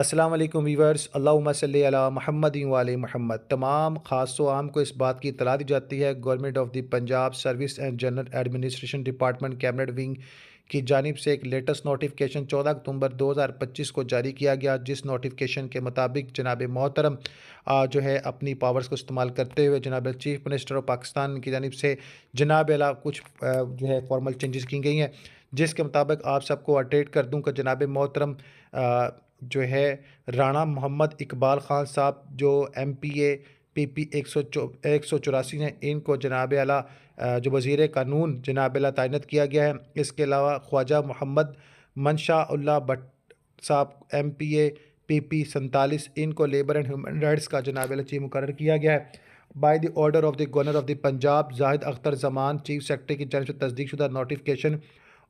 अस्सलाम वालेकुम वीवर्स, अल्लाहुम्मा सल्ली अला मुहम्मदिन व आले मुहम्मद। तमाम खास व आम को इस बात की इत्तला दी जाती है government of the Punjab service and general administration department cabinet wing की जानिब से एक लेटेस्ट नोटिफिकेशन 14 अक्टूबर 2025 को जारी किया गया, जिस नोटिफिकेशन के मुताबिक जनाब मोहतरम जो है अपनी पावर्स को इस्तेमाल करते हुए जनाब चीफ मिनिस्टर ऑफ पाकिस्तान की जानिब से जनाब अला कुछ जो है फॉर्मल चेंजेस की गई हैं, जिसके मुताबिक आप सबको अपडेट कर दूँ कि जनाब मोहतरम जो है राणा मोहम्मद इकबाल ख़ान साहब जो MPA PP 184 हैं, इनको जनाब आला जो वज़ीर कानून जनाब आला तैनात किया गया है। इसके अलावा ख्वाजा मोहम्मद मनशा उल्लाह भट्ट साहब MPA PP 47, इनको लेबर एंड ह्यूमन राइट्स का जनाब आला चीफ मुकर्रर किया गया है। By the order of the governor of the Punjab Zahid Akhtar Zaman chief secretary की जानिब से तस्दीक शुदा नोटिफिकेशन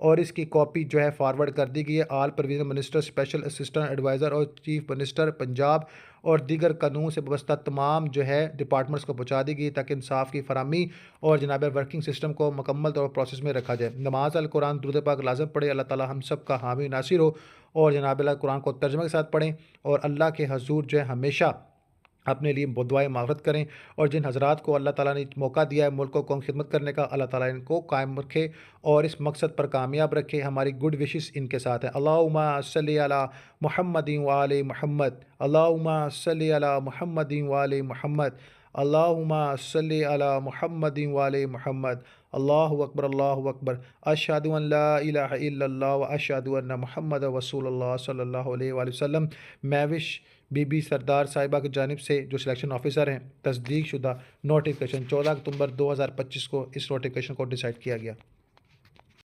और इसकी कॉपी जो है फॉरवर्ड कर दी गई है all provincial minister, special assistant adviser और चीफ मिनिस्टर पंजाब और दीगर कानून से वाबस्ता तमाम जो है डिपार्टमेंट्स को पहुँचा दी गई, ताकि इंसाफ की फरामी और जनाब वर्किंग सिस्टम को मुकम्मल तौर पर प्रोसेस में रखा जाए। नमाज अल कुरान दुरूद पाक लाज़म पढ़े, अल्लाह ताला हम सब का हामी नासिर हो, और जनाब अल्लाह कुरान को तर्जुमे के साथ पढ़ें और अल्लाह के हजूर जो है हमेशा अपने लिए दुआएँ माग़फ़िरत करें। और जिन हज़रात को अल्लाह ताला ने मौका दिया है मुल्क को खिदमत करने का, अल्लाह ताला इनको कायम रखे और इस मकसद पर कामयाब रखे। हमारी गुड विशेस इनके साथ है। अल्लाहुम्मा सल्ली अला मुहम्मदिन व आले मुहम्मद, अल्लाहुम्मा सल्ली अला मुहम्मदिन व आले मुहम्मद, अल्लाहुम्मा सल्ली अला मुहम्मदिन व आले मुहम्मद। अल्लाहु अकबर, अल्लाहु अकबर, अशहदु अन ला इलाहा इल्लल्लाह व अशहदु अन्न मुहम्मदन रसूलुल्लाह सल्लल्लाहु अलैहि वसल्लम। महविश बीबी सरदार साहिबा की जानिब से जो सिलेक्शन ऑफिसर हैं, तस्दीक शुदा नोटिफिकेशन 14 अक्टूबर 2025 को इस नोटिफिकेशन को डिसाइड किया गया।